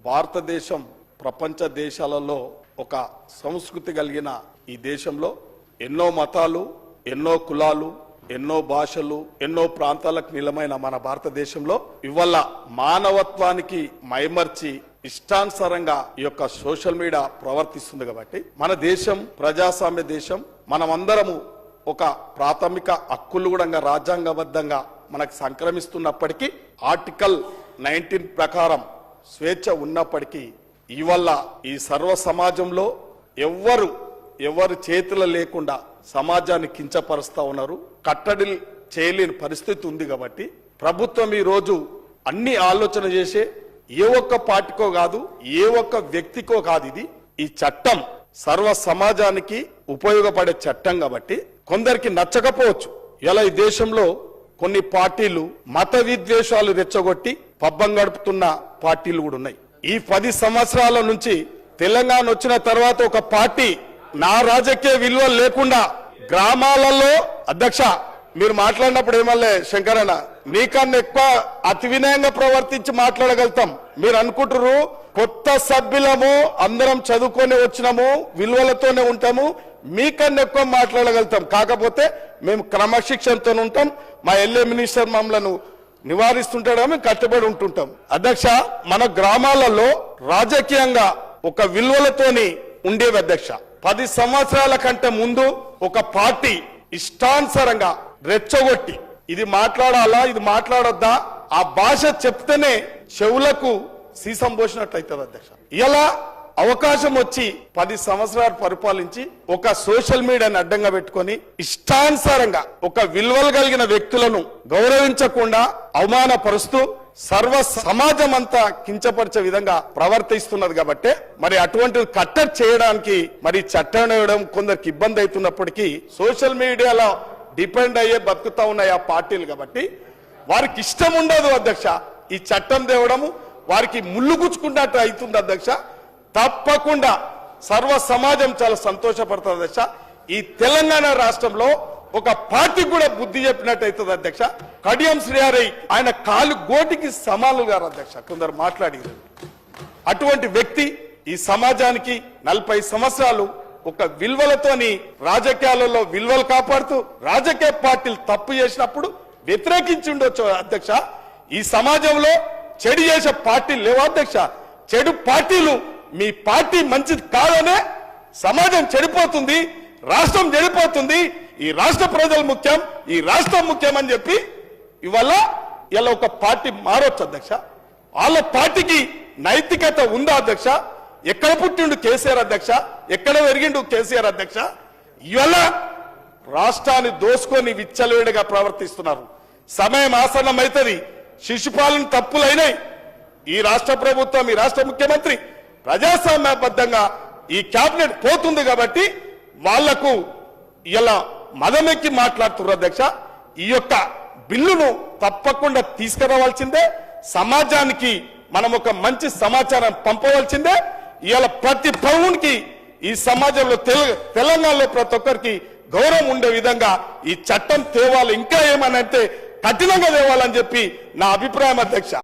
భారతదేశం ప్రపంచ దేశాలలో ఒక సంస్కృతి కలిగిన ఈ దేశంలో ఎన్నో మతాలు, ఎన్నో కులాలు, ఎన్నో భాషలు, ఎన్నో ప్రాంతాలకు నిలమైన మన భారతదేశంలో ఇవాళ మానవత్వానికి మైమర్చి ఇష్టానుసారంగా ఈ యొక్క సోషల్ మీడియా ప్రవర్తిస్తుంది. కాబట్టి మన దేశం ప్రజాస్వామ్య దేశం. మనమందరము ఒక ప్రాథమిక హక్కులు కూడా రాజ్యాంగబద్ధంగా మనకు సంక్రమిస్తున్నప్పటికీ ఆర్టికల్ 19 ప్రకారం స్వేచ్ఛ ఉన్నప్పటికీ ఇవాళ ఈ సర్వ సమాజంలో ఎవరు చేతులు లేకుండా సమాజాన్ని కించపరుస్తా ఉన్నారు. కట్టడి చేయలేని పరిస్థితి ఉంది. కాబట్టి ప్రభుత్వం ఈ రోజు అన్ని ఆలోచన చేసే ఏ ఒక్క పార్టీకో కాదు, ఏ ఒక్క వ్యక్తికో కాదు, ఇది ఈ చట్టం సర్వ సమాజానికి ఉపయోగపడే చట్టం. కాబట్టి కొందరికి నచ్చకపోవచ్చు. ఇలా ఈ దేశంలో కొన్ని పార్టీలు మత విద్వేషాలు రెచ్చగొట్టి పబ్బం గడుపుతున్న పార్టీలు కూడా ఉన్నాయి. ఈ 10 సంవత్సరాల నుంచి తెలంగాణ వచ్చిన తర్వాత ఒక పార్టీ నా రాజకీయ విలువలు లేకుండా గ్రామాలలో అధ్యక్ష మీరు మాట్లాడినప్పుడు ఏమల్లే శంకరన్న నీకన్నా ఎక్కువ అతి వినయంగా ప్రవర్తించి మాట్లాడగలుగుతాం. మీరు అనుకుంటారు కొత్త సభ్యులము, అందరం చదువుకొని వచ్చినాము, విలువలతోనే ఉంటాము, మీకన్నా ఎక్కువ మాట్లాడగలుగుతాం. కాకపోతే మేము క్రమశిక్షణతో ఉంటాం. మా ఎల్ఏ మినిస్టర్ మమ్మల్ని నివారిస్తుంటాడు, మేము కట్టుబడి ఉంటుంటాం. అధ్యక్ష మన గ్రామాలలో రాజకీయంగా ఒక విలువలతోని ఉండేవి. అధ్యక్ష 10 సంవత్సరాల కంటే ముందు ఒక పార్టీ ఇష్టానుసారంగా రెచ్చగొట్టి ఇది మాట్లాడాలా, ఇది మాట్లాడొద్దా, ఆ భాష చెప్తేనే చెవులకు సీసం పోసినట్లయితుంది. అధ్యక్ష ఇలా అవకాశం వచ్చి 10 సంవత్సరాలు పరిపాలించి ఒక సోషల్ మీడియాని అడ్డంగా పెట్టుకొని ఇష్టానుసారంగా ఒక విలువలు కలిగిన వ్యక్తులను గౌరవించకుండా అవమానపరుస్తూ సర్వ సమాజం అంతా కించపరిచే విధంగా ప్రవర్తిస్తున్నది. కాబట్టి మరి అటువంటి కట్టడి చేయడానికి మరి చట్టం వేయడం కొందరికి ఇబ్బంది అవుతున్నప్పటికీ సోషల్ మీడియాలో డిపెండ్ అయ్యే బతుకుతా ఉన్నాయి ఆ పార్టీలు. కాబట్టి వారికి ఇష్టం ఉండదు అధ్యక్ష ఈ చట్టం తేవడము, వారికి ముళ్ళు గుచ్చుకున్నట్టు అవుతుంది. అధ్యక్ష తప్పకుండా సర్వ సమాజం చాలా సంతోషపడుతుంది. అధ్యక్ష ఈ తెలంగాణ రాష్ట్రంలో ఒక పార్టీ కూడా బుద్ధి చెప్పినట్టు అవుతుంది. అధ్యక్ష కడియం శ్రీహరి ఆయన కాలు గోటికి సమానులు గారు. అధ్యక్ష కొందరు మాట్లాడి అటువంటి వ్యక్తి ఈ సమాజానికి 40 సంవత్సరాలు ఒక విలువలతోని రాజకీయాలలో విలువలు కాపాడుతూ రాజకీయ పార్టీలు తప్పు చేసినప్పుడు వ్యతిరేకించి ఉండొచ్చు. అధ్యక్ష ఈ సమాజంలో చెడు చేసే పార్టీలు లేవు. అధ్యక్ష చెడు పార్టీలు మీ పార్టీ మంచిది కాదనే సమాజం చెడిపోతుంది, రాష్ట్రం చెడిపోతుంది, ఈ రాష్ట్ర ప్రజలు ముఖ్యం, ఈ రాష్ట్రం ముఖ్యం అని చెప్పి ఇవాళ ఇలా ఒక పార్టీ మారొచ్చు. అధ్యక్ష వాళ్ళ పార్టీకి నైతికత ఉందా? అధ్యక్ష ఎక్కడ పుట్టిండు కేసీఆర్? అధ్యక్ష ఎక్కడ పెరిగిండు కేసీఆర్? అధ్యక్ష ఇవాళ రాష్ట్రాన్ని దోసుకొని విచ్చలవిడిగా ప్రవర్తిస్తున్నారు. సమయం ఆసన్నమైతుంది. శిశుపాలన తప్పులైనాయి. ఈ రాష్ట్ర ప్రభుత్వం, ఈ రాష్ట్ర ముఖ్యమంత్రి ప్రజాస్వామ్యబద్ధంగా ఈ కేబినెట్ పోతుంది. కాబట్టి వాళ్లకు ఇలా మదమెక్కి మాట్లాడుతున్నారు. అధ్యక్ష ఈ యొక్క బిల్లును తప్పకుండా తీసుకురావాల్సిందే. సమాజానికి మనం ఒక మంచి సమాచారం పంపవలసిందే. ఇవాళ ప్రతి పౌరునికి ఈ సమాజంలో తెలంగాణలో ప్రతి ఒక్కరికి గౌరవం ఉండే విధంగా ఈ చట్టం తేవాలి. ఇంకా ఏమనంటే కఠినంగా తేవాలని చెప్పి నా అభిప్రాయం. అధ్యక్ష